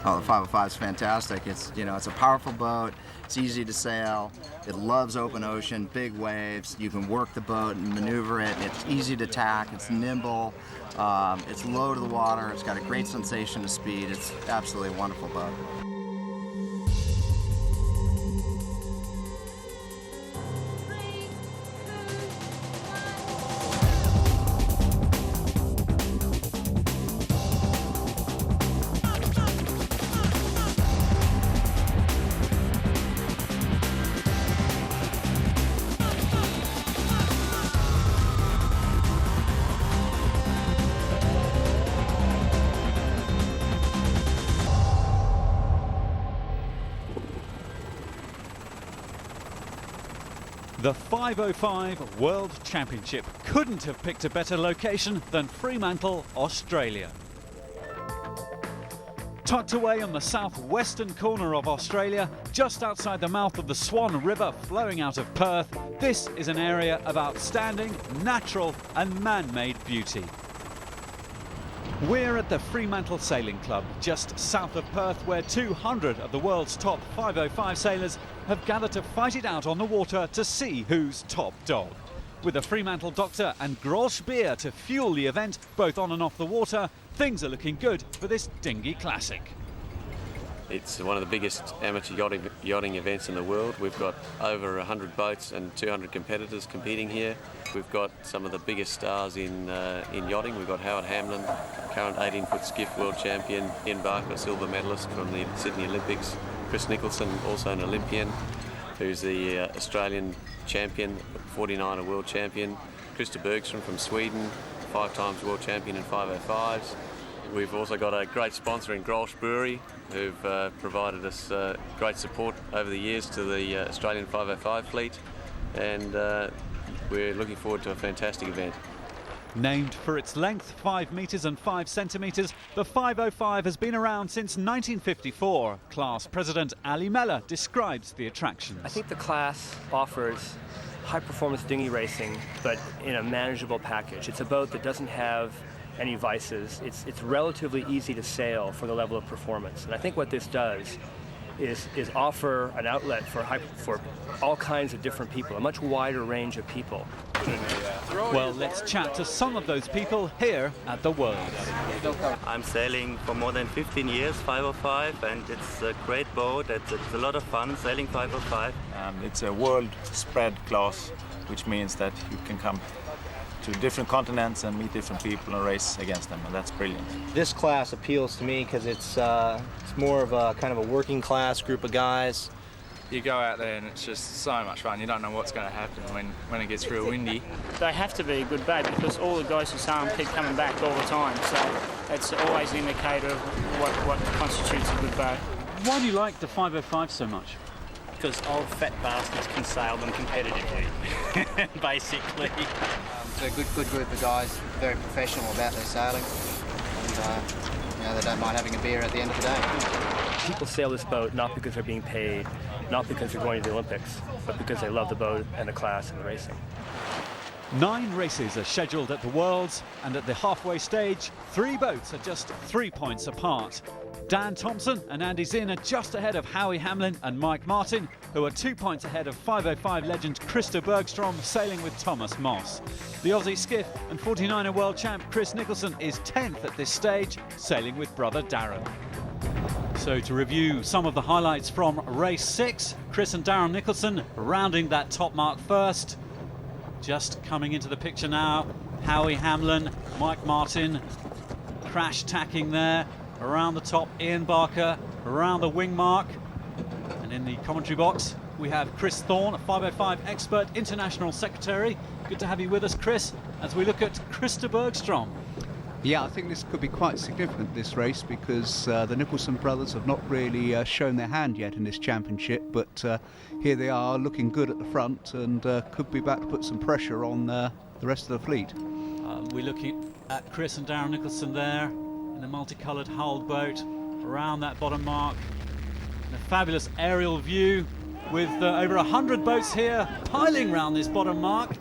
Oh, the 505 is fantastic. It's, you know, it's a powerful boat. It's easy to sail. It loves open ocean, big waves. You can work the boat and maneuver it. It's easy to tack. It's nimble. It's low to the water. It's got a great sensation of speed. It's absolutely a wonderful boat. The 505 World Championship couldn't have picked a better location than Fremantle, Australia. Tucked away on the southwestern corner of Australia, just outside the mouth of the Swan River flowing out of Perth, this is an area of outstanding natural and man-made beauty. We're at the Fremantle Sailing Club, just south of Perth, where 200 of the world's top 505 sailors have gathered to fight it out on the water to see who's top dog. With the Fremantle Doctor and Grolsch beer to fuel the event, both on and off the water, things are looking good for this dinghy classic. It's one of the biggest amateur yachting events in the world. We've got over 100 boats and 200 competitors competing here. We've got some of the biggest stars in yachting. We've got Howard Hamlin, current 18-foot skiff world champion, Ian Barker, silver medalist from the Sydney Olympics, Chris Nicholson, also an Olympian, who's the Australian champion, 49er world champion, Christer Bergström from Sweden, 5 times world champion in 505s. We've also got a great sponsor in Grolsch Brewery, who've provided us great support over the years to the Australian 505 fleet, and we're looking forward to a fantastic event. Named for its length, 5 metres and 5 centimetres, the 505 has been around since 1954. Class President Ali Meller describes the attractions. I think the class offers high-performance dinghy racing, but in a manageable package. It's a boat that doesn't have any vices. It's relatively easy to sail for the level of performance. And I think what this does is offer an outlet for all kinds of different people, a much wider range of people. Well, let's chat to some of those people here at the Worlds. I'm sailing for more than 15 years, 505, and it's a great boat. It's a lot of fun sailing 505. It's a world spread class, which means that you can come to different continents and meet different people and race against them, and that's brilliant. This class appeals to me because it's more of a kind of a working class group of guys. You go out there and it's just so much fun. You don't know what's going to happen when it gets real windy. They have to be a good boat because all the guys who sail them keep coming back all the time, so it's always an indicator of what constitutes a good boat. Why do you like the 505 so much? Because old fat bastards can sail them competitively, basically. It's a good group of guys, very professional about their sailing, and they don't mind having a beer at the end of the day. People sail this boat not because they're being paid, not because they're going to the Olympics, but because they love the boat and the class and the racing. 9 races are scheduled at the Worlds, and at the halfway stage, 3 boats are just 3 points apart. Dan Thompson and Andy Zinn are just ahead of Howie Hamlin and Mike Martin, who are 2 points ahead of 505 legend Christer Bergström, sailing with Thomas Moss. The Aussie skiff and 49er world champ Chris Nicholson is 10th at this stage, sailing with brother Darren. So to review some of the highlights from race 6, Chris and Darren Nicholson rounding that top mark first. Just coming into the picture now, Howie Hamlin, Mike Martin, crash tacking there. Around the top, Ian Barker, around the wing mark. And in the commentary box, we have Chris Thorne, a 505 expert international secretary. Good to have you with us, Chris, as we look at Christer Bergström. Yeah, I think this could be quite significant, this race, because the Nicholson brothers have not really shown their hand yet in this championship, but here they are looking good at the front and could be back to put some pressure on the rest of the fleet. We're looking at Chris and Darren Nicholson there in the multicoloured hulled boat around that bottom mark. And a fabulous aerial view with over 100 boats here piling round this bottom mark.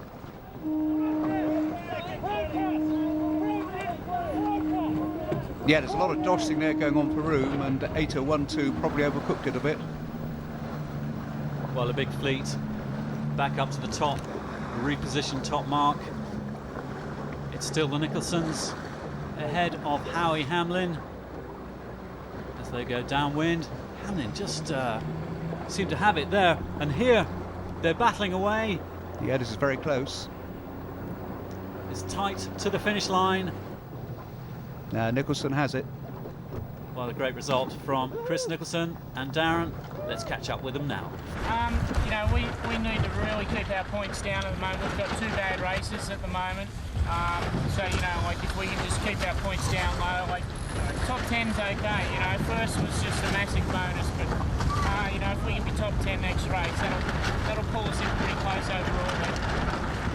Yeah, there's a lot of dossing there going on for room, and 8012 probably overcooked it a bit. Well, a big fleet back up to the top, repositioned top mark. It's still the Nicholsons ahead of Howie Hamlin as they go downwind. Hamlin just seemed to have it there, and here they're battling away. Yeah, this is very close. It's tight to the finish line. Nicholson has it. Well, a great result from Chris Nicholson and Darren. Let's catch up with them now. You know, we need to really keep our points down at the moment. We've got 2 bad races at the moment. So, you know, like if we can just keep our points down low, like top 10's okay. You know, first was just a massive bonus, but, you know, if we can be top 10 next race, that'll pull us in pretty close overall. But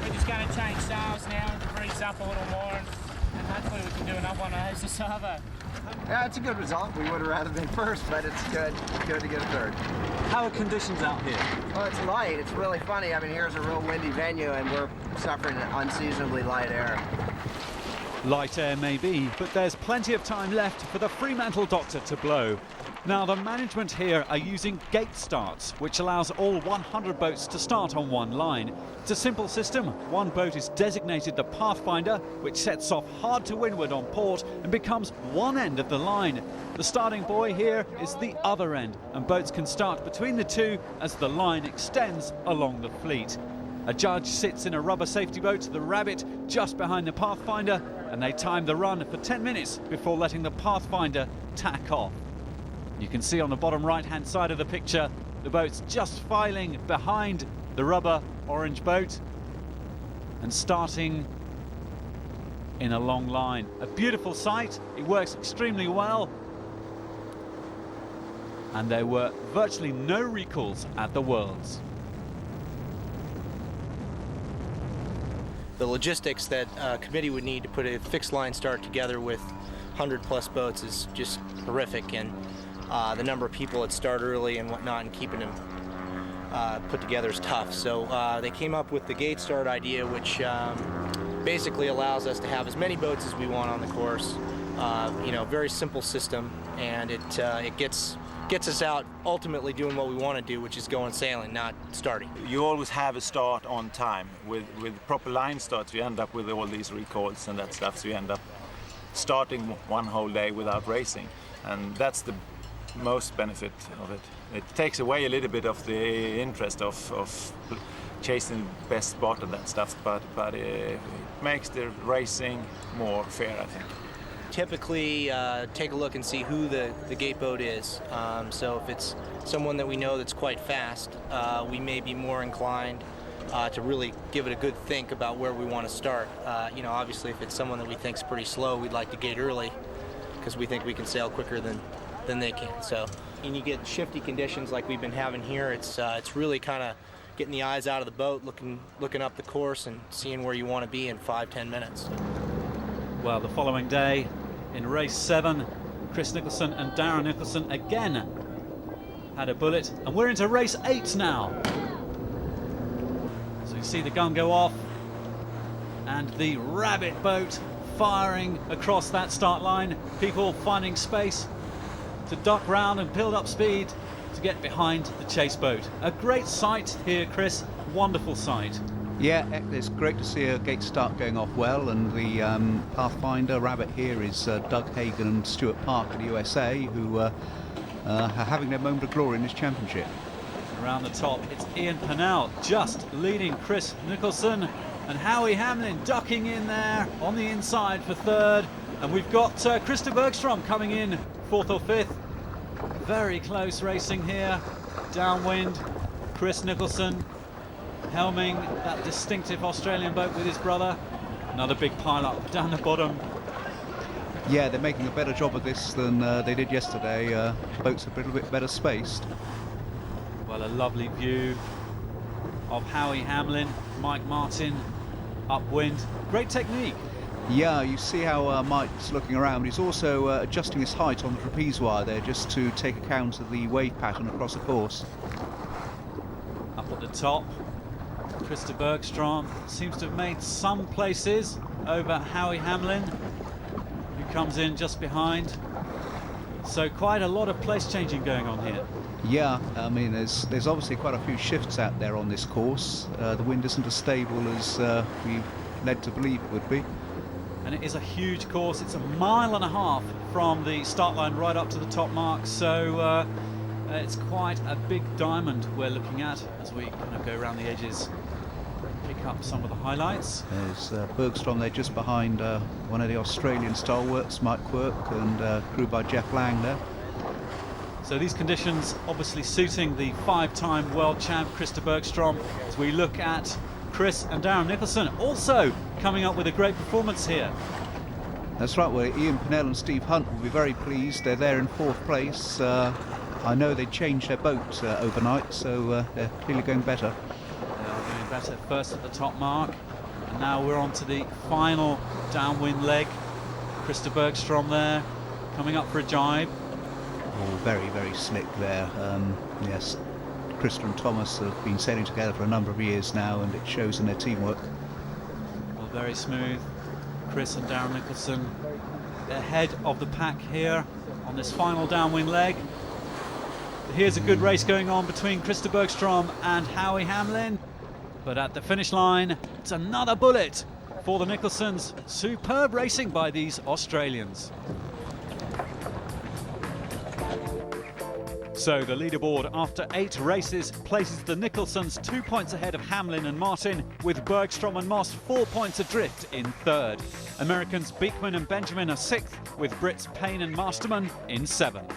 we're just going to change styles now and breeze up a little more, and hopefully we can do another one of those this Savo. Yeah, it's a good result. We would have rather been first, but it's good. It's good to get a third. How are conditions out here? Well, it's light. It's really funny. I mean, here's a real windy venue, and we're suffering unseasonably light air. Light air maybe, but there's plenty of time left for the Fremantle Doctor to blow. Now, the management here are using gate starts, which allows all 100 boats to start on one line. It's a simple system. One boat is designated the Pathfinder, which sets off hard to windward on port and becomes one end of the line. The starting buoy here is the other end, and boats can start between the two as the line extends along the fleet. A judge sits in a rubber safety boat, the Rabbit, just behind the Pathfinder, and they time the run for 10 minutes before letting the Pathfinder tack off. You can see on the bottom right-hand side of the picture, the boat's just filing behind the rubber orange boat and starting in a long line. A beautiful sight. It works extremely well. And there were virtually no recalls at the Worlds. The logistics that a committee would need to put a fixed line start together with 100+ boats is just horrific, and the number of people that start early and whatnot and keeping them put together is tough. So they came up with the gate start idea, which basically allows us to have as many boats as we want on the course. You know, very simple system, and it gets us out ultimately doing what we want to do, which is going sailing, not starting. You always have a start on time. With proper line starts, you end up with all these recalls and that stuff, so you end up starting one whole day without racing, and that's the most benefit of it. It takes away a little bit of the interest of chasing the best spot and that stuff, but it makes the racing more fair, I think. Typically take a look and see who the gate boat is. So if it's someone that we know that's quite fast, we may be more inclined to really give it a good think about where we want to start. You know, obviously if it's someone that we think is pretty slow, we'd like to gate early because we think we can sail quicker than they can. So, and you get shifty conditions like we've been having here. It's really kind of getting the eyes out of the boat, looking up the course and seeing where you want to be in 5-10 minutes. Well, the following day in race 7, Chris Nicholson and Darren Nicholson again had a bullet, and we're into race 8 now. So you see the gun go off and the Rabbit boat firing across that start line, people finding space to duck round and build up speed to get behind the chase boat. A great sight here, Chris, wonderful sight. Yeah, it's great to see a gate start going off well, and the Pathfinder Rabbit here is Doug Hagan and Stuart Park of the USA, who are having their moment of glory in this championship. Around the top, it's Ian Pennell just leading Chris Nicholson, and Howie Hamlin ducking in there on the inside for third, and we've got Krista Bergstrom coming in 4th or 5th. Very close racing here. Downwind, Chris Nicholson helming that distinctive Australian boat with his brother. Another big pile up down the bottom. Yeah, they're making a better job of this than they did yesterday. Boats are a little bit better spaced. Well, a lovely view of Howie Hamlin, Mike Martin, upwind. Great technique. Yeah, you see how Mike's looking around. He's also adjusting his height on the trapeze wire there just to take account of the wave pattern across the course. Up at the top, Krista Bergstrom seems to have made some places over Howie Hamlin, who comes in just behind. So quite a lot of place changing going on here. Yeah, I mean, there's obviously quite a few shifts out there on this course. The wind isn't as stable as we led to believe it would be. And it is a huge course. It's 1.5 miles from the start line right up to the top mark. So it's quite a big diamond we're looking at as we kind of go around the edges, pick up some of the highlights. There's Bergstrom there just behind one of the Australian stalwarts, Mike Quirk, and crewed by Jeff Lang there. So these conditions obviously suiting the 5-time world champ Krista Bergstrom, as we look at Chris and Darren Nicholson also coming up with a great performance here. That's right, well, Ian Pennell and Steve Hunt will be very pleased. They're there in 4th place. I know they changed their boat overnight, so they're clearly going better. They are doing better first at the top mark, and now we're on to the final downwind leg. Krista Bergstrom there coming up for a jibe. Oh, very, very slick there. Yes, Krista and Thomas have been sailing together for a number of years now, and it shows in their teamwork. Well, very smooth. Chris and Darren Nicholson ahead of the pack here on this final downwind leg. Here's a good race going on between Krista Bergstrom and Howie Hamlin, but at the finish line it's another bullet for the Nicholsons. Superb racing by these Australians. So the leaderboard after 8 races places the Nicholsons 2 points ahead of Hamlin and Martin, with Bergstrom and Moss 4 points adrift in 3rd. Americans Beekman and Benjamin are 6th, with Brits Payne and Masterman in 7th.